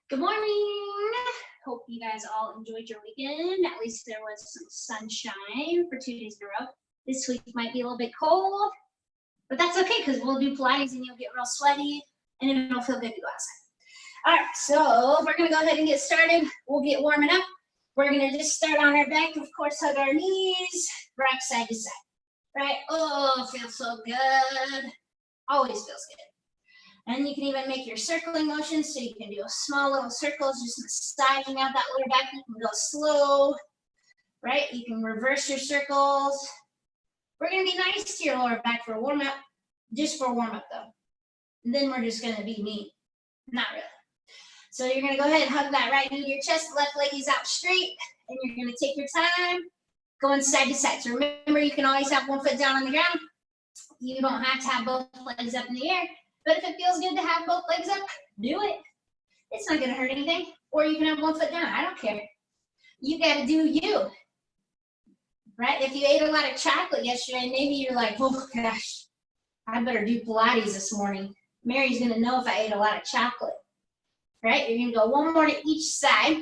Good morning. Hope you guys all enjoyed your weekend. At least there was some sunshine for 2 days in a row. This week might be a little bit cold, but that's okay because we'll do Pilates and you'll get real sweaty and it'll feel good to go outside. All right, so we're gonna go ahead and get started. We'll get warming up. We're gonna just start on our back, of course, hug our knees, rock side to side, right? Oh, feels so good. Always feels good. And you can even make your circling motions, so you can do a small little circles, just massaging out that lower back. You can go slow, right? You can reverse your circles. We're gonna be nice to your lower back for a warm up, just for a warm up though. And then we're just gonna be mean, not really. So you're gonna go ahead and hug that right knee to your chest, left leg is out straight, and you're gonna take your time, going side to side. So remember, you can always have one foot down on the ground. You don't have to have both legs up in the air. But if it feels good to have both legs up, do it. It's not gonna hurt anything. Or you can have one foot down, I don't care. You gotta do you, right? If you ate a lot of chocolate yesterday, maybe you're like, oh gosh, I better do Pilates this morning. Mary's gonna know if I ate a lot of chocolate, right? You're gonna go one more to each side.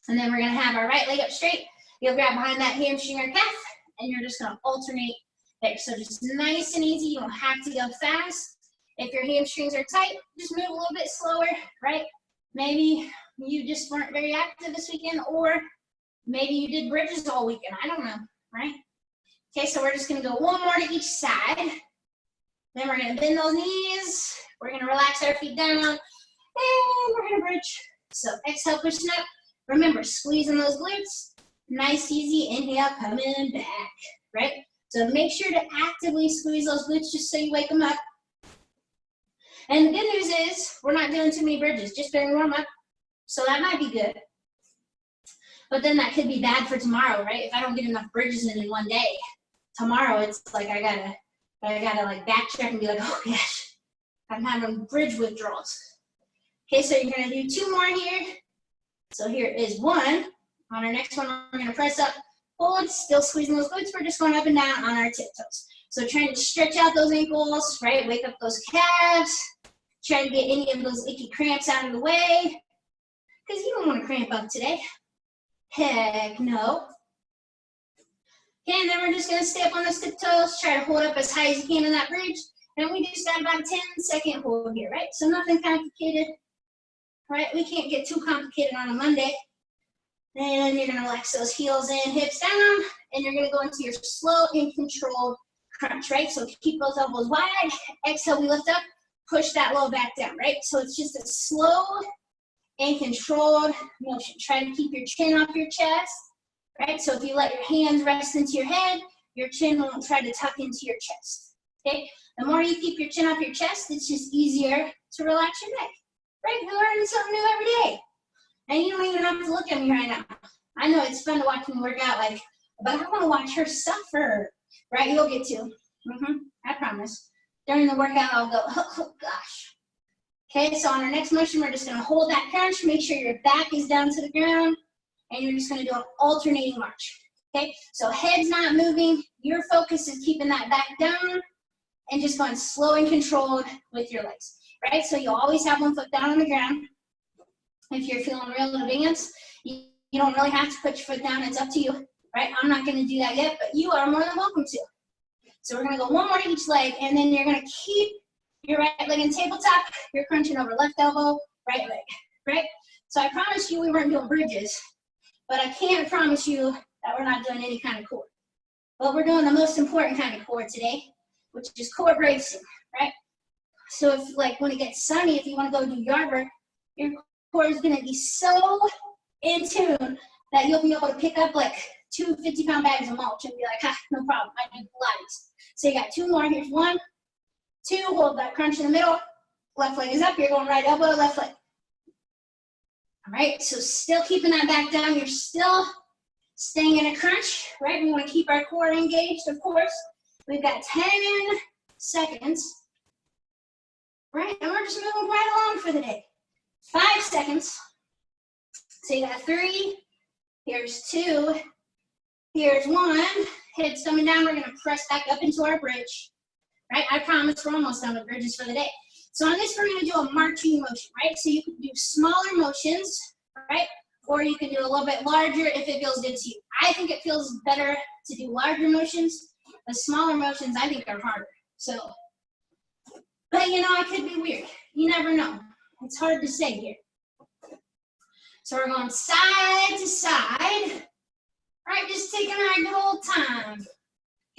And then we're gonna have our right leg up straight. You'll grab behind that hamstring or calf, and you're just gonna alternate there. So just nice and easy, you don't have to go fast. If your hamstrings are tight, just move a little bit slower, right? Maybe you just weren't very active this weekend, or maybe you did bridges all weekend. I don't know, right? Okay, so we're just gonna go one more to each side. Then we're gonna bend those knees. We're gonna relax our feet down, and we're gonna bridge. So exhale, pushing up. Remember, squeezing those glutes. Nice, easy, inhale, coming back, right? So make sure to actively squeeze those glutes just so you wake them up. And the good news is, we're not doing too many bridges, just during warm up. So that might be good. But then that could be bad for tomorrow, right? If I don't get enough bridges in one day, tomorrow it's like I gotta like backtrack and be like, oh gosh, I'm having bridge withdrawals. Okay, so you're gonna do two more here. So here is one. On our next one, we're gonna press up, hold, still squeezing those glutes. We're just going up and down on our tiptoes. So trying to stretch out those ankles, right? Wake up those calves. Try to get any of those icky cramps out of the way, because you don't want to cramp up today. Heck no. Okay, and then we're just going to stay up on those tiptoes, try to hold up as high as you can in that bridge, and we just got about a 10-second hold here, right? So nothing complicated, right? We can't get too complicated on a Monday. And you're going to relax those heels in, hips down, and you're going to go into your slow and controlled crunch, right? So keep those elbows wide. Exhale, we lift up. Push that low back down, right? So it's just a slow and controlled motion. Try to keep your chin off your chest, right? So if you let your hands rest into your head, your chin won't try to tuck into your chest, okay? The more you keep your chin off your chest, it's just easier to relax your neck, right? You're learning something new every day. And you don't even have to look at me right now. I know it's fun to watch me work out, like, but I want to watch her suffer, right? You'll get to, I promise. During the workout, I'll go, oh gosh. Okay, so on our next motion, we're just gonna hold that crunch, make sure your back is down to the ground, and you're just gonna do an alternating march, okay? So head's not moving, your focus is keeping that back down, and just going slow and controlled with your legs, right? So you'll always have one foot down on the ground. If you're feeling real advanced, you don't really have to put your foot down, it's up to you, right? I'm not gonna do that yet, but you are more than welcome to. So we're gonna go one more to each leg, and then you're gonna keep your right leg in tabletop. You're crunching over left elbow, right leg, right? So I promised you we weren't doing bridges, but I can't promise you that we're not doing any kind of core. But we're doing the most important kind of core today, which is core bracing, right? So if, like, when it gets sunny, if you wanna go do yard work, your core is gonna be so in tune that you'll be able to pick up like 2 50-pound bags of mulch and be like, ah, no problem, I do Pilates. So you got two more, here's 1, 2, hold that crunch in the middle, left leg is up, you're going right elbow, left leg. All right, so still keeping that back down, you're still staying in a crunch, right? We wanna keep our core engaged, of course. We've got 10 seconds, right? And we're just moving right along for the day. 5 seconds. So you got 3, here's 2, here's 1, hips coming down, we're gonna press back up into our bridge, right? I promise we're almost done with bridges for the day. So on this, we're gonna do a marching motion, right? So you can do smaller motions, right? Or you can do a little bit larger if it feels good to you. I think it feels better to do larger motions. The smaller motions I think are harder. So, but you know, I could be weird. You never know. It's hard to say here. So we're going side to side. All right, just taking our good old time.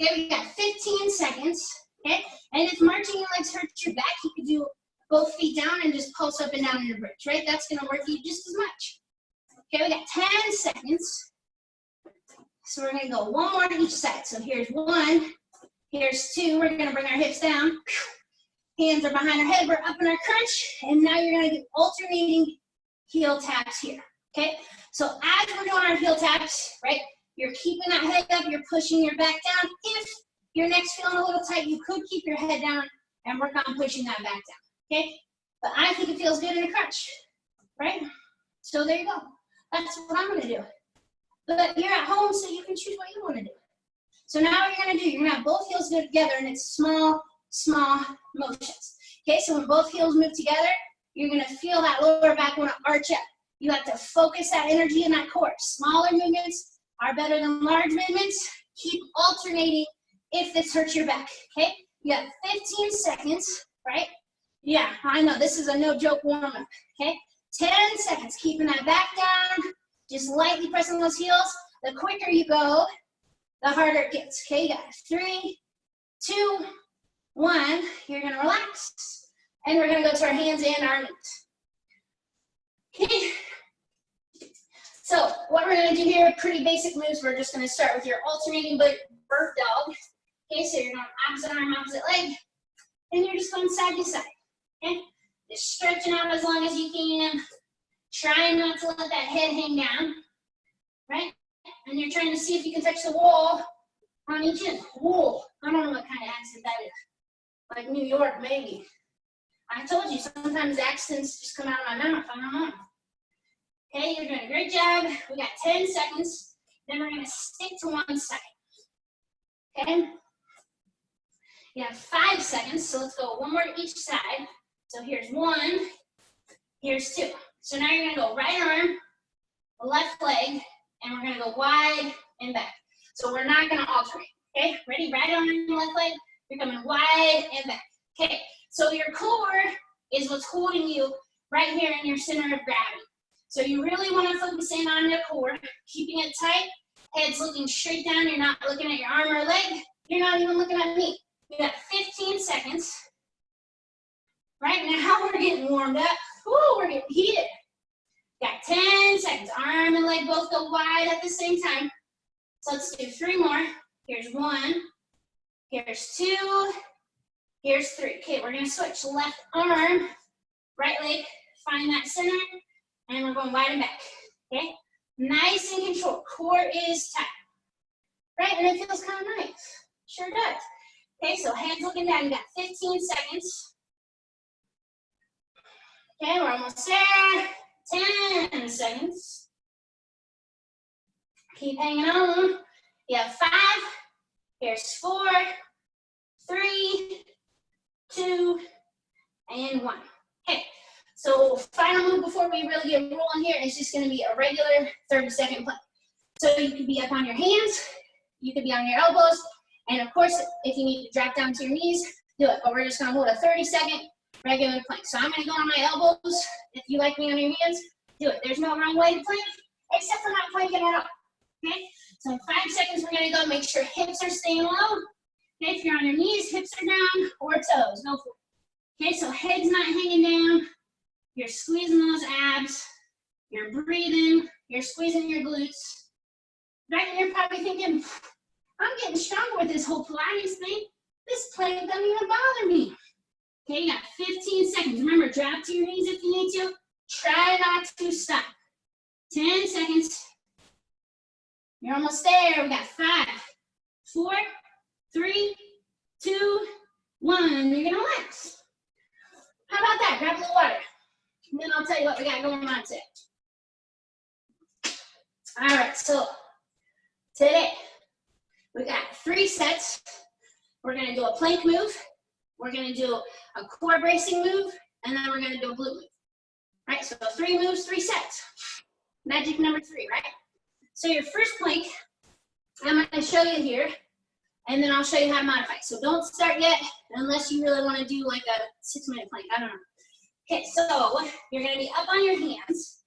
Okay, we got 15 seconds. Okay, and if marching your legs hurts your back, you could do both feet down and just pulse up and down in your bridge, right? That's gonna work you just as much. Okay, we got 10 seconds. So we're gonna go one more to each side. So here's one, here's two. We're gonna bring our hips down. Hands are behind our head, we're up in our crunch. And now you're gonna do alternating heel taps here, okay? So as we're doing our heel taps, right, you're keeping that head up, you're pushing your back down. If your neck's feeling a little tight, you could keep your head down and work on pushing that back down, okay? But I think it feels good in a crunch, right? So there you go. That's what I'm gonna do. But you're at home, so you can choose what you wanna do. So now what you're gonna do, you're gonna have both heels go together, and it's small, small motions. Okay, so when both heels move together, you're gonna feel that lower back wanna arch up. You have to focus that energy in that core. Smaller movements are better than large movements. Keep alternating if this hurts your back, okay? You have 15 seconds, right? Yeah, I know, this is a no joke warm up, okay? 10 seconds, keeping that back down, just lightly pressing those heels. The quicker you go, the harder it gets, okay? You got 3, 2, 1. You're gonna relax, and we're gonna go to our hands and our knees. Okay. So what we're gonna do here, pretty basic moves. We're just gonna start with your alternating bird dog. Okay, so you're going opposite arm, opposite leg, and you're just going side to side. Okay, just stretching out as long as you can. Trying not to let that head hang down, right? And you're trying to see if you can touch the wall on each end. Whoa, I don't know what kind of accent that is. Like New York, maybe. I told you, sometimes accents just come out of my mouth, I don't know. Okay, you're doing a great job. We got 10 seconds. Then we're gonna stick to one side. Okay? You have 5 seconds, so let's go one more to each side. So here's 1, here's 2. So now you're gonna go right arm, left leg, and we're gonna go wide and back. So we're not gonna alternate, okay? Ready? Right arm, left leg, you're coming wide and back. Okay, so your core is what's holding you right here in your center of gravity. So you really wanna focus in on your core, keeping it tight, head's looking straight down, you're not looking at your arm or leg, you're not even looking at me. We got 15 seconds. Right now we're getting warmed up. Woo, we're getting heated. Got 10 seconds. Arm and leg both go wide at the same time. So let's do 3 more. Here's 1. Here's 2. Here's 3. Okay, we're gonna switch left arm, right leg, find that center, and we're going wide and back. Okay? Nice and controlled. Core is tight. Right? And it feels kind of nice. Sure does. Okay, so hands looking down. You got 15 seconds. Okay, we're almost there. 10 seconds. Keep hanging on. You have 5. Here's 4, 3, 2, and 1. Okay, so final move before we really get rolling here is just going to be a regular 30-second plank. So you could be up on your hands, you could be on your elbows, and of course, if you need to drop down to your knees, do it. But we're just going to hold a 30-second regular plank. So I'm going to go on my elbows. If you like me on your hands, do it. There's no wrong way to plank, except for not planking at all. Okay? So in 5 seconds, we're going to go. Make sure hips are staying low. Okay? If you're on your knees, hips are down, or toes. Go for it. Okay? So head's not hanging down. You're squeezing those abs. You're breathing. You're squeezing your glutes. Right? And you're probably thinking, I'm getting stronger with this whole Pilates thing. This plank doesn't even bother me. Okay, you got 15 seconds. Remember, drop to your knees if you need to. Try not to stop. 10 seconds. You're almost there. We got 5, 4, 3, 2, 1. You're gonna relax. How about that? Grab a little water. And then I'll tell you what we got going on today. All right, so today we got 3 sets. We're gonna do a plank move. we're gonna do a core bracing move, and then we're gonna do a glute move. Right, so 3 moves, 3 sets. Magic number 3, right? So your first plank, I'm gonna show you here, and then I'll show you how to modify. So don't start yet unless you really wanna do like a 6-minute plank, I don't know. Okay, so you're gonna be up on your hands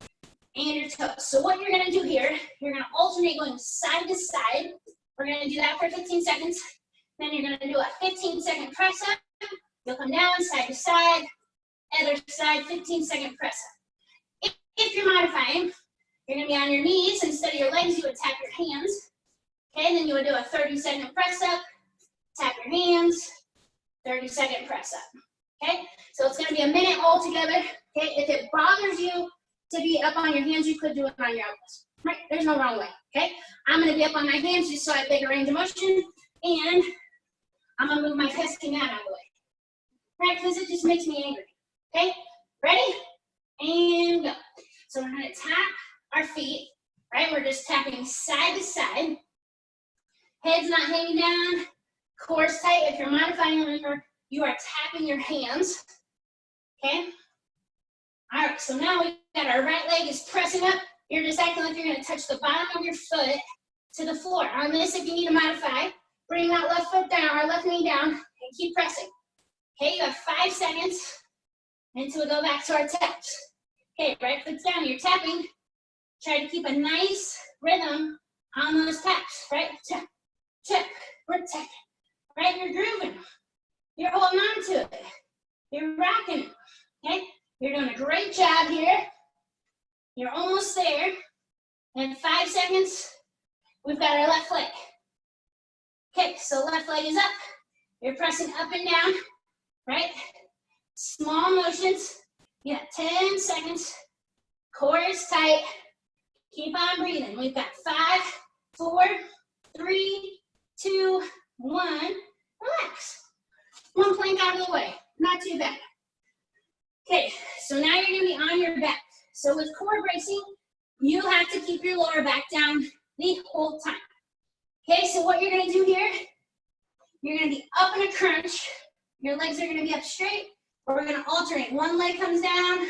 and your toes. So what you're gonna do here, you're gonna alternate going side to side. We're gonna do that for 15 seconds. Then you're gonna do a 15-second press up. You'll come down side to side, other side, 15-second press up. If you're modifying, you're gonna be on your knees. Instead of your legs, you would tap your hands. Okay, and then you would do a 30-second press up, tap your hands, 30-second press up. Okay, so it's gonna be a minute altogether. Okay, if it bothers you to be up on your hands, you could do it on your elbows. Right, there's no wrong way. Okay, I'm gonna be up on my hands just so I have bigger range of motion, and I'm gonna move my pesky mat out of the way. Right, because it just makes me angry. Okay, ready? And go. So we're gonna tap our feet, right? We're just tapping side to side. Head's not hanging down, core's tight. If you're modifying, remember, you are tapping your hands, okay? All right, so now we got our right leg is pressing up. You're just acting like you're gonna touch the bottom of your foot to the floor. On this, if you need to modify, bring that left foot down, or left knee down, and keep pressing. Okay, you have 5 seconds until we go back to our taps. Okay, right foot's down, you're tapping. Try to keep a nice rhythm on those taps, right? Tap, tap, we're tapping, right? You're grooving. You're holding on to it. You're rocking it, okay? You're doing a great job here. You're almost there. In 5 seconds, we've got our left leg. Okay, so left leg is up. You're pressing up and down, right? Small motions. You got 10 seconds. Core is tight. Keep on breathing. We've got 5, 4, 3, 2, 1. Relax. 1 plank out of the way. Not too bad. Okay, so now you're gonna be on your back. So with core bracing, you have to keep your lower back down the whole time. Okay, so what you're gonna do here, you're gonna be up in a crunch. Your legs are gonna be up straight, or we're gonna alternate. One leg comes down,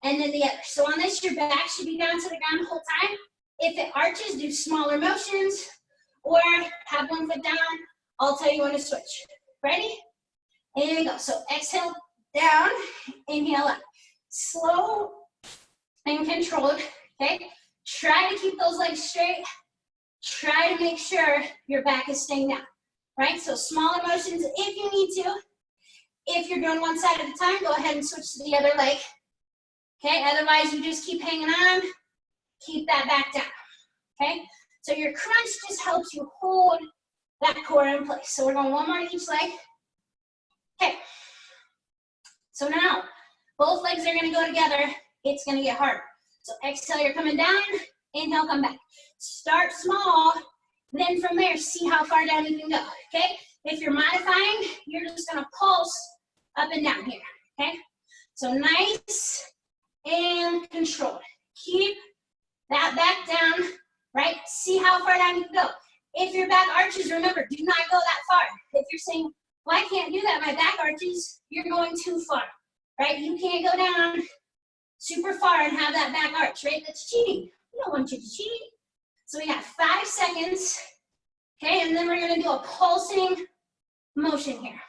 and then the other. So on this, your back should be down to the ground the whole time. If it arches, do smaller motions, or have 1 foot down. I'll tell you when to switch. Ready? And go. So exhale down, inhale up. Slow and controlled, okay? Try to keep those legs straight. Try to make sure your back is staying down, right? So smaller motions if you need to. If you're doing one side at a time, go ahead and switch to the other leg. Okay, otherwise you just keep hanging on, keep that back down, okay? So your crunch just helps you hold that core in place. So we're going 1 more each leg. Okay, so now both legs are gonna go together. It's gonna get harder. So exhale, you're coming down, inhale, come back. Start small, then from there, see how far down you can go, okay? If you're modifying, you're just gonna pulse up and down here, okay? So nice and controlled. Keep that back down, right? See how far down you can go. If your back arches, remember, do not go that far. If you're saying, well, I can't do that, my back arches, you're going too far, right? You can't go down super far and have that back arch, right? That's cheating. We don't want you to cheat. So we got 5 seconds, okay? And then we're gonna do a pulsing motion here.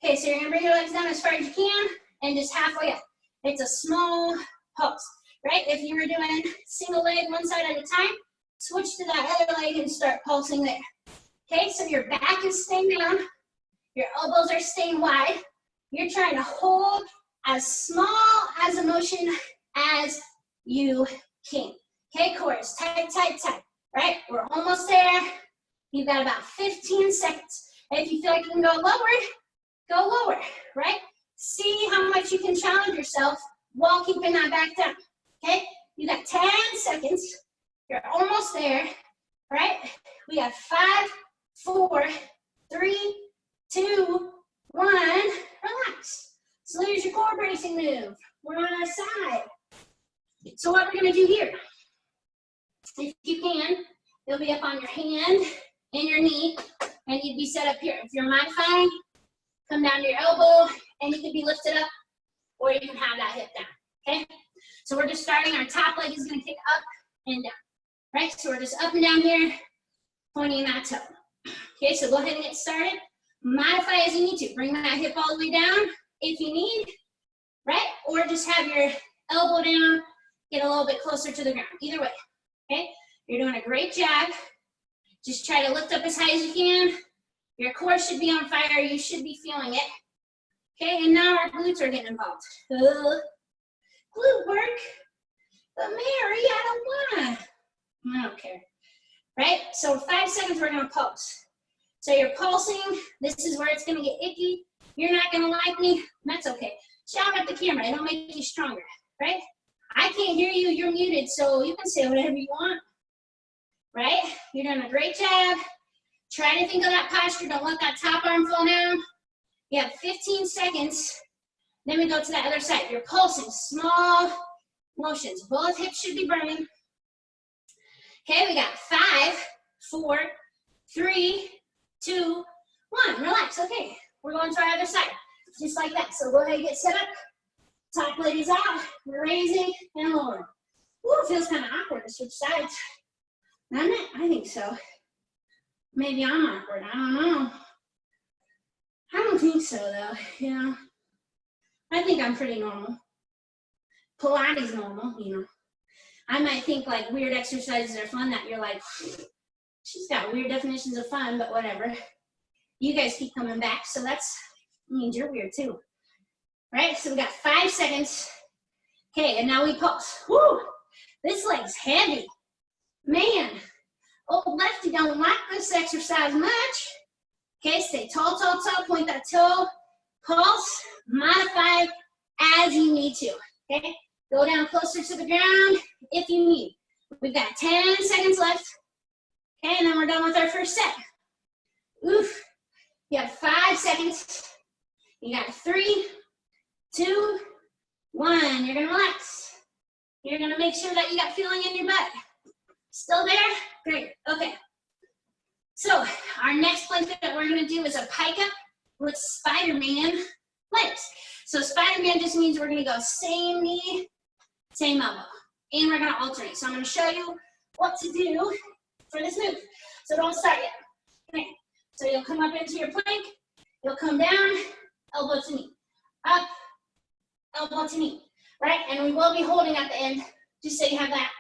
Okay, so you're gonna bring your legs down as far as you can and just halfway up. It's a small pulse, right? If you were doing single leg, 1 side at a time, switch to that other leg and start pulsing there. Okay, so your back is staying down, your elbows are staying wide. You're trying to hold as small as a motion as you can. Okay, core is tight, tight, tight, right? We're almost there. You've got about 15 seconds. If you feel like you can go lower, right? See how much you can challenge yourself while keeping that back down, okay? You got 10 seconds. You're almost there, right? We have 5, 4, 3, 2, 1. Relax. So there's your core bracing move. We're on our side. So what we're gonna do here, if you can, you'll be up on your hand and your knee, and you'd be set up here. If you're modifying, come down to your elbow, and you can be lifted up, or you can have that hip down, okay? So we're just starting, our top leg is gonna kick up and down, right? So we're just up and down here, pointing that toe. Okay, so go ahead and get started. Modify as you need to. Bring that hip all the way down if you need, right? Or just have your elbow down, get a little bit closer to the ground. Either way, okay? You're doing a great job. Just try to lift up as high as you can. Your core should be on fire. You should be feeling it. Okay, and now our glutes are getting involved. Glute work. But Mary, I don't want. I don't care. Right? So 5 seconds, we're gonna pulse. So you're pulsing. This is where it's gonna get icky. You're not gonna like me. That's okay. Shout at the camera. It'll make you stronger, right? I can't hear you. You're muted, so you can say whatever you want. Right? You're doing a great job. Try to think of that posture. Don't let that top arm fall down. You have 15 seconds. Then we go to that other side. You're pulsing, small motions. Both hips should be burning. Okay, we got 5, 4, 3, 2, 1. Relax, okay. We're going to our other side, just like that. So go ahead and get set up. Top leg is out, we're raising and lowering. Ooh, it feels kind of awkward to switch sides. Doesn't it? I think so. Maybe I'm awkward, I don't know. I don't think so though, you know. I think I'm pretty normal. Pilates normal, you know. I might think like weird exercises are fun that you're like, she's got weird definitions of fun, but whatever. You guys keep coming back, so that's means you're weird too. Right, so we got 5 seconds. Okay, and now we pulse. Woo, this leg's heavy. Man, old lefty don't like this exercise much. Okay, stay tall, tall, tall, point that toe. Pulse, modify as you need to, okay? Go down closer to the ground if you need. We've got 10 seconds left. Okay, and then we're done with our first set. Oof, you have 5 seconds. You got 3, 2, 1. You're gonna relax. You're gonna make sure that you got feeling in your butt. Still there? Great, okay. So our next plank that we're gonna do is a pike up with Spider-Man legs. So Spider-Man just means we're gonna go same knee, same elbow. And we're gonna alternate. So I'm gonna show you what to do for this move. So don't start yet. Okay. So you'll come up into your plank, you'll come down, elbow to knee. Up, elbow to knee, right? And we will be holding at the end, just so you have that.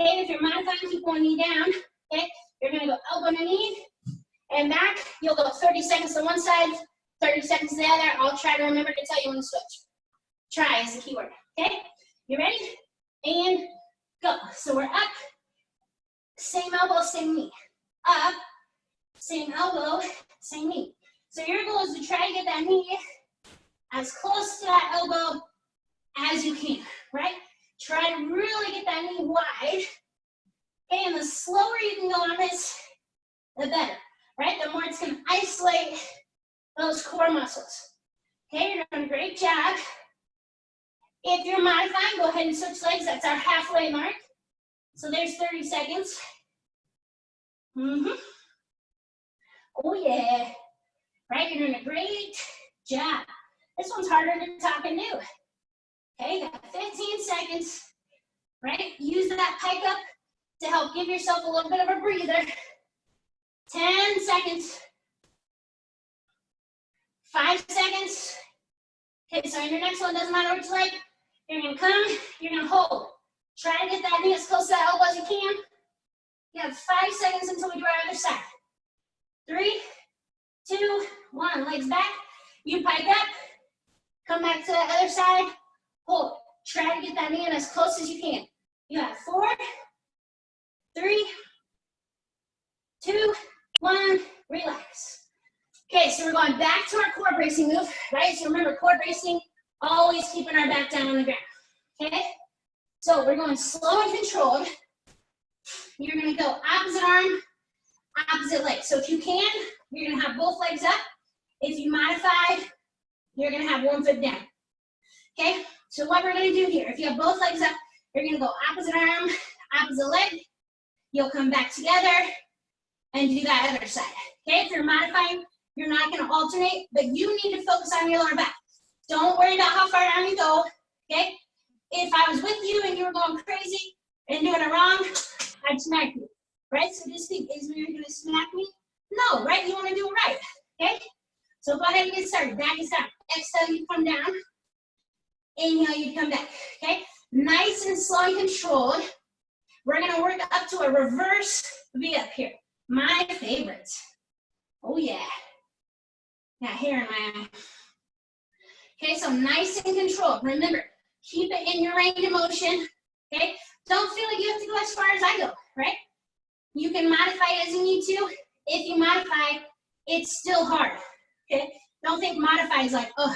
Okay, if you're modifying, keep one knee down, okay? You're gonna go elbow to knee, and back. You'll go 30 seconds to one side, 30 seconds to the other. I'll try to remember to tell you when to switch. Try is the key word, okay? You ready? And go. So we're up, same elbow, same knee. Up, same elbow, same knee. So your goal is to try to get that knee as close to that elbow as you can, right? Try to really get that knee wide. Okay, and the slower you can go on this, the better, right? The more it's gonna isolate those core muscles. Okay, you're doing a great job. If you're modifying, go ahead and switch legs. That's our halfway mark. So there's 30 seconds. Oh yeah, right? You're doing a great job. This one's harder to talk and do. Okay, got 15 seconds, right? Use that pike up to help give yourself a little bit of a breather. 10 seconds. 5 seconds. Okay, so in your next one, doesn't matter which leg, you're gonna come, you're gonna hold. Try to get that knee as close to that elbow as you can. You have 5 seconds until we do our other side. 3, 2, 1, legs back. You pike up, come back to the other side, hold. Try to get that knee in as close as you can. You have 4, 3, 2, 1, relax. Okay, so we're going back to our core bracing move, right? So remember, core bracing, always keeping our back down on the ground, okay? So we're going slow and controlled. You're gonna go opposite arm, opposite leg. So if you can, you're gonna have both legs up. If you modify, you're gonna have one foot down, okay? So what we're gonna do here, if you have both legs up, you're gonna go opposite arm, opposite leg. You'll come back together and do that other side, okay? If you're modifying, You're not gonna alternate, but you need to focus on your lower back. Don't worry about how far down you go, okay? If I was with you and you were going crazy and doing it wrong, I'd smack you, right? So just think, is you're gonna smack me? No, right? You wanna do it right, okay? So go ahead and get started. Back is down. Exhale, you come down. Inhale, you come back, okay? Nice and slow and controlled. We're gonna work up to a reverse V up here. My favorite. Oh yeah. Got hair in my eye. Okay, so nice and controlled. Remember, keep it in your range of motion, okay? Don't feel like you have to go as far as I go, right? You can modify it as you need to. If you modify, it's still hard, okay? Don't think modify is like, oh,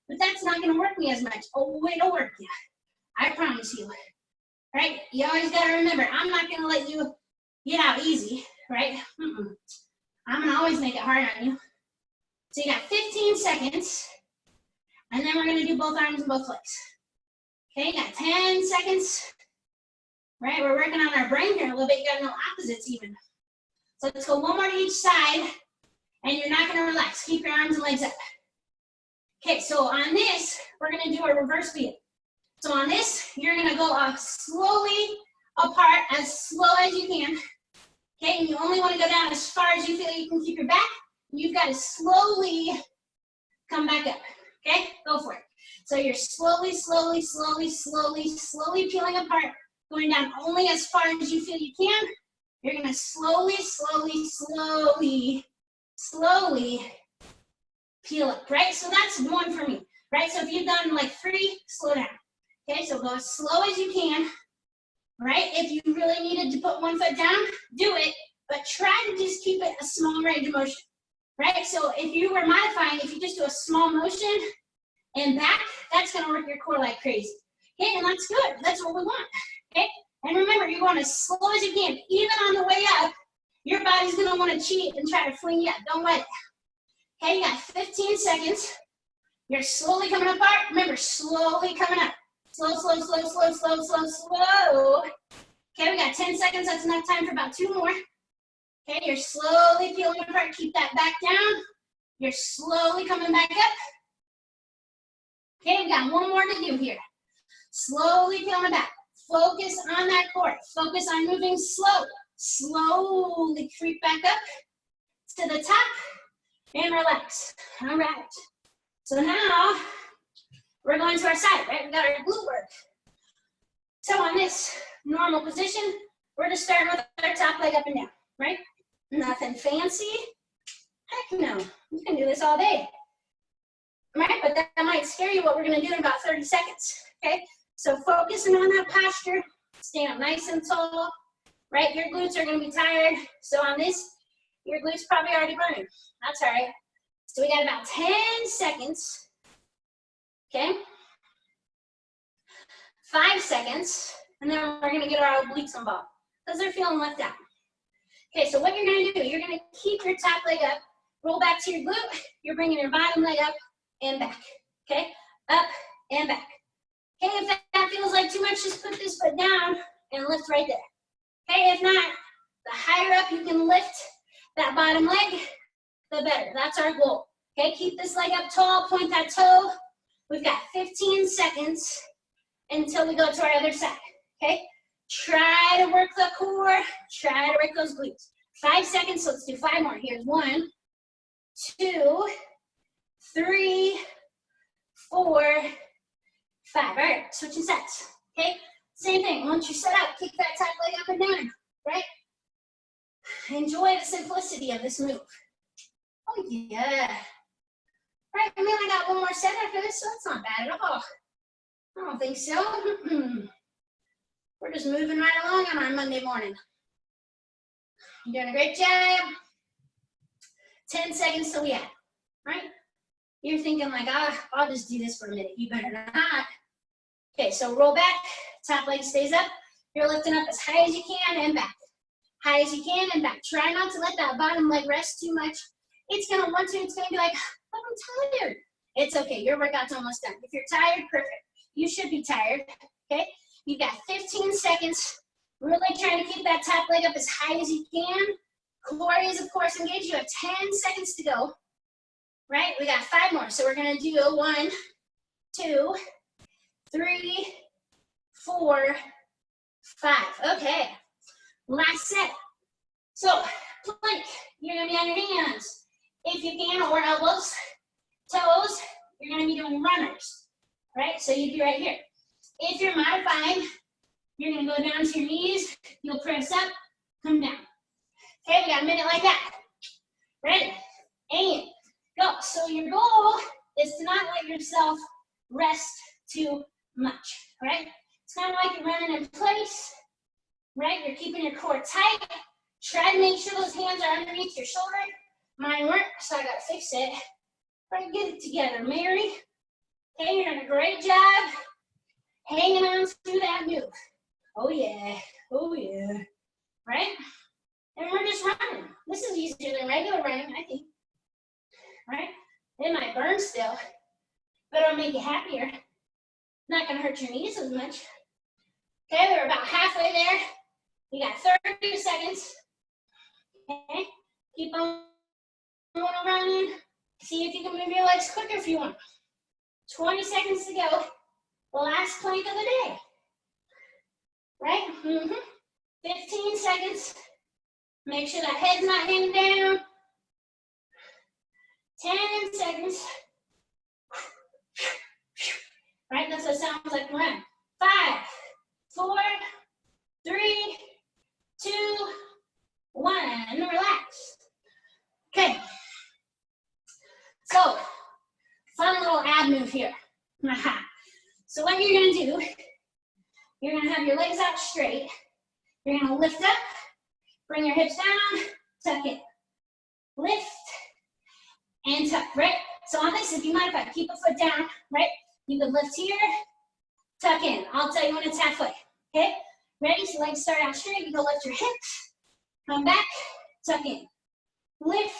but that's not gonna work me as much. Oh, it'll work you. I promise you, right? You always gotta remember, I'm not gonna let you get out easy, right? I'm gonna always make it hard on you. So you got 15 seconds, and then we're gonna do both arms and both legs. Okay, you got 10 seconds, right? We're working on our brain here a little bit. You gotta know opposites even. So let's go one more to each side, and you're not gonna relax. Keep your arms and legs up. Okay, so on this, we're gonna do a reverse V. So on this, you're gonna go up slowly apart, as slow as you can. Okay, and you only wanna go down as far as you feel you can keep your back. You've gotta slowly come back up, okay? Go for it. So you're slowly peeling apart, going down only as far as you feel you can. You're gonna slowly peel up, right? So that's one for me, right? So if you've done like 3, slow down. Okay, so go as slow as you can, right? If you really needed to put one foot down, do it, but try to just keep it a small range of motion, right? So if you were modifying, if you just do a small motion and back, that's gonna work your core like crazy. Okay, and that's good, that's what we want, okay? And remember, you're going as slow as you can. Even on the way up, your body's gonna wanna cheat and try to fling you up, don't let it. Okay, you got 15 seconds. You're slowly coming apart. Remember, slowly coming up. Slow. Okay, we got 10 seconds. That's enough time for about 2 more. Okay, you're slowly peeling apart. Keep that back down. You're slowly coming back up. Okay, we got 1 more to do here. Slowly peeling back. Focus on that core. Focus on moving slow. Slowly creep back up to the top and relax. All right. So now we're going to our side, right? We got our glute work. So on this normal position, we're just starting with our top leg up and down, right? Nothing fancy. Heck no, you can do this all day, right? But that might scare you what we're gonna do in about 30 seconds, okay? So focusing on that posture, stand up nice and tall, right? Your glutes are gonna be tired. So on this, your glutes probably already burning. That's all right. So we got about 10 seconds, okay? 5 seconds, and then we're gonna get our obliques involved because they're feeling left out. Okay, so what you're gonna do, you're gonna keep your top leg up, roll back to your glute, you're bringing your bottom leg up and back, okay? Up and back. Okay, if that feels like too much, just put this foot down and lift right there. Okay, if not, the higher up you can lift that bottom leg, the better. That's our goal. Okay, keep this leg up tall, point that toe. We've got 15 seconds until we go to our other side, okay? Try to work the core, try to work those glutes. 5 seconds, so let's do 5 more. Here's 1, 2, 3, 4, 5. All right, switching sets, okay? Same thing, once you're set up, kick that top leg up and down, right? Enjoy the simplicity of this move. Oh yeah. Right, I mean, I got 1 more set after this, so that's not bad at all. I don't think so. We're just moving right along on our Monday morning. You're doing a great job. 10 seconds till we end, right? You're thinking like, I'll just do this for a minute. You better not. Okay, so roll back, top leg stays up. You're lifting up as high as you can and back. High as you can and back. Try not to let that bottom leg rest too much. It's gonna want to, it's gonna be like, I'm tired. It's okay, your workout's almost done. If you're tired, perfect. You should be tired, okay? You've got 15 seconds. Really trying to keep that top leg up as high as you can. Core is, of course, engaged. You have 10 seconds to go. right? We got 5 more. So we're gonna do 1, 2, 3, 4, 5. Okay, last set. So plank, you're gonna be on your hands, if you can, or elbows, toes, you're gonna be doing runners, right? So you'd be right here. If you're modifying, you're gonna go down to your knees, you'll press up, come down. Okay, we got a minute like that. Ready? And go. So your goal is to not let yourself rest too much, right? It's kind of like you're running in place, right? You're keeping your core tight. Try to make sure those hands are underneath your shoulder. Mine weren't, so I gotta fix it. Try to get it together, Mary. Okay, you're doing a great job hanging on to that move. Oh yeah, right? And we're just running. This is easier than regular running, I think, right? It might burn still, but it'll make you happier. Not gonna hurt your knees as much. Okay, we're about halfway there. You got 30 seconds. Okay, keep on running. See if you can move your legs quicker if you want. 20 seconds to go. The last plank of the day. Right? 15 seconds. Make sure that head's not hanging down. 10 seconds. Right? That's what it sounds like to run. 5, 4, 3, 2, 1. Relax. Okay. So, fun little ab move here. So what you're gonna do, you're gonna have your legs out straight. You're gonna lift up, bring your hips down, tuck in. Lift and tuck, right? So on this, if you mind if I keep a foot down, right? You can lift here, tuck in. I'll tell you when it's halfway, okay? Ready? So legs start out straight. You go lift your hips, come back, tuck in. Lift,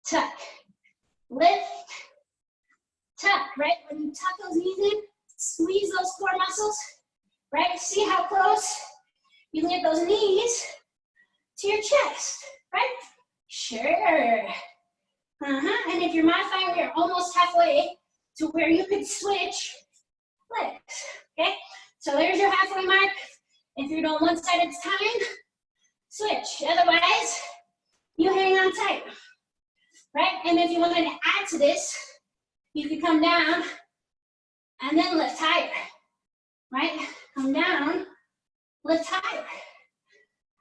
tuck. Lift, tuck, right? When you tuck those knees in, squeeze those core muscles, right? See how close you can get those knees to your chest, right? Sure. And if you're modifying, we're almost halfway to where you could switch legs, okay? So there's your halfway mark. If you're doing one side at a time, switch. Otherwise, you hang on tight, right? And if you wanted to add to this, you could come down and then lift higher, right? Come down, lift higher,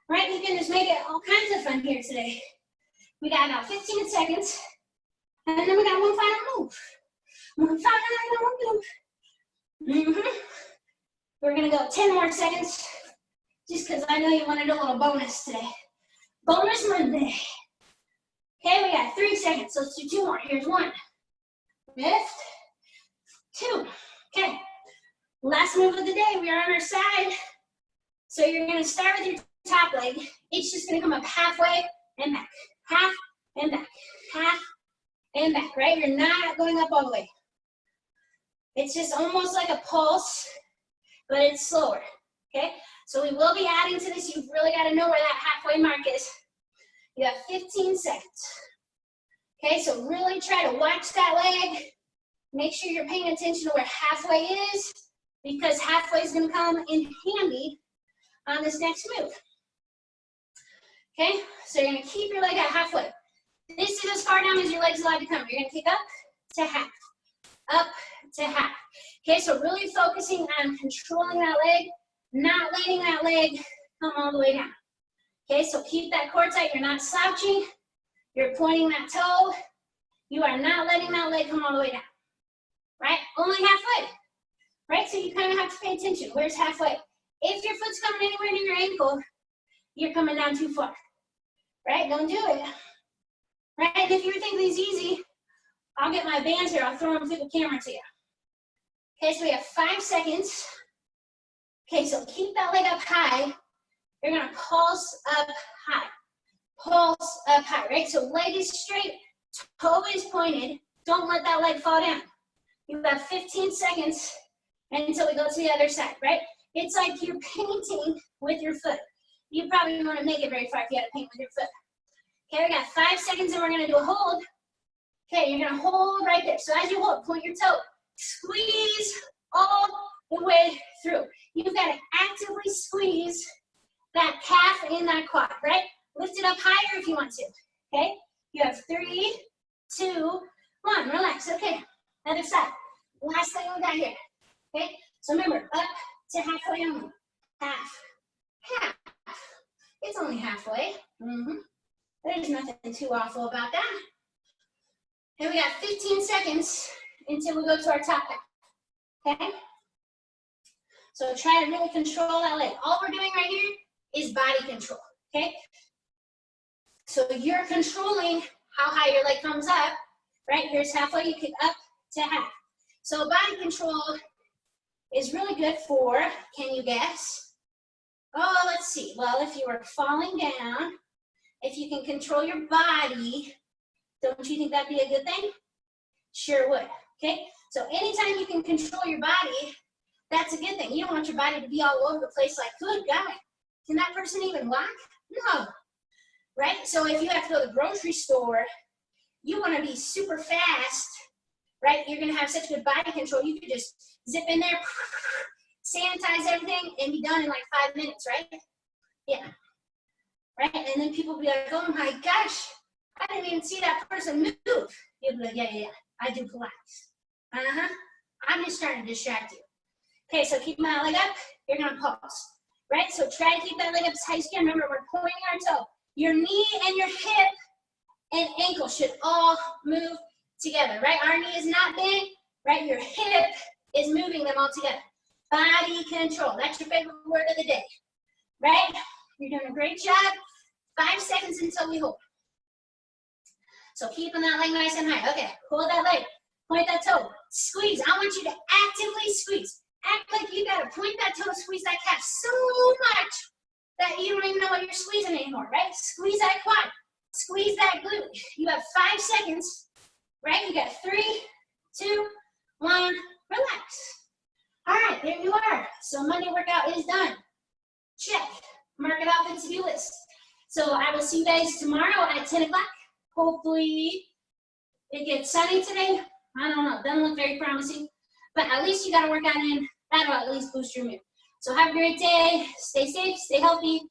right? You can just make it all kinds of fun here today. We got about 15 seconds, and then we got one final move. One final move. We're gonna go 10 more seconds, just because I know you wanted a little bonus today. Bonus Monday. Okay, we got 3 seconds, so let's do 2 more. Here's 1. Lift. 2. Okay. Last move of the day, we are on our side. So you're gonna start with your top leg. It's just gonna come up halfway and back. Half and back. Half and back, right? You're not going up all the way. It's just almost like a pulse, but it's slower, okay? So we will be adding to this. You've really gotta know where that halfway mark is. You have 15 seconds. Okay, so really try to watch that leg. Make sure you're paying attention to where halfway is, because halfway is gonna come in handy on this next move. Okay, so you're gonna keep your leg at halfway. This is as far down as your leg's allowed to come. You're gonna kick up to half, up to half. Okay, so really focusing on controlling that leg, not letting that leg come all the way down. Okay, so keep that core tight. You're not slouching. You're pointing that toe. You are not letting that leg come all the way down. Right? Only halfway. Right? So you kind of have to pay attention. Where's halfway? If your foot's coming anywhere near your ankle, you're coming down too far. Right? Don't do it. Right? And if you think these easy, I'll get my bands here. I'll throw them through the camera to you. Okay, so we have 5 seconds. Okay, so keep that leg up high. You're gonna pulse up high. Pulse up high, right? So leg is straight, toe is pointed. Don't let that leg fall down. You have 15 seconds until we go to the other side, right? It's like you're painting with your foot. You probably wouldn't make it very far if you had to paint with your foot. Okay, we got 5 seconds and we're gonna do a hold. Okay, you're gonna hold right there. So as you hold, point your toe. Squeeze all the way through. You've got to actively squeeze that calf and that quad, right? Lift it up higher if you want to, okay? You have 3, 2, 1, relax, okay. Other side, last thing we got here, okay? So remember, up to halfway only, half, half. It's only halfway, There's nothing too awful about that. And we got 15 seconds until we go to our top half, okay? So try to really control that leg. All we're doing right here is body control, okay? So you're controlling how high your leg comes up, right? Here's halfway, you kick up to half. So body control is really good for, can you guess? Oh, let's see. Well, if you are falling down, if you can control your body, don't you think that'd be a good thing? Sure would, okay? So anytime you can control your body, that's a good thing. You don't want your body to be all over the place like, good God, can that person even walk? No, right? So if you have to go to the grocery store, you want to be super fast, right? You're going to have such good body control, you could just zip in there, sanitize everything, and be done in like 5 minutes, right? Yeah, right? And then people will be like, oh my gosh, I didn't even see that person move. You'll be like, yeah, I do Pilates. I'm just trying to distract you. Okay, so keep my leg up, you're gonna pause, right? So try to keep that leg up as high as you can. Remember, we're pointing our toe. Your knee and your hip and ankle should all move together, right? Our knee is not bent, right? Your hip is moving them all together. Body control, that's your favorite word of the day, right? You're doing a great job. 5 seconds until we hold. So keeping that leg nice and high. Okay, hold that leg, point that toe, squeeze. I want you to actively squeeze. Act like you gotta point that toe, squeeze that calf so much that you don't even know what you're squeezing anymore, right? Squeeze that quad, squeeze that glute. You have 5 seconds, right? You got 3, 2, 1, relax. All right, there you are. So Monday workout is done. Check, mark it off the to-do list. So I will see you guys tomorrow at 10 o'clock. Hopefully it gets sunny today. I don't know, doesn't look very promising. But at least you got to work out in. That'll at least boost your mood. So have a great day. Stay safe, stay healthy.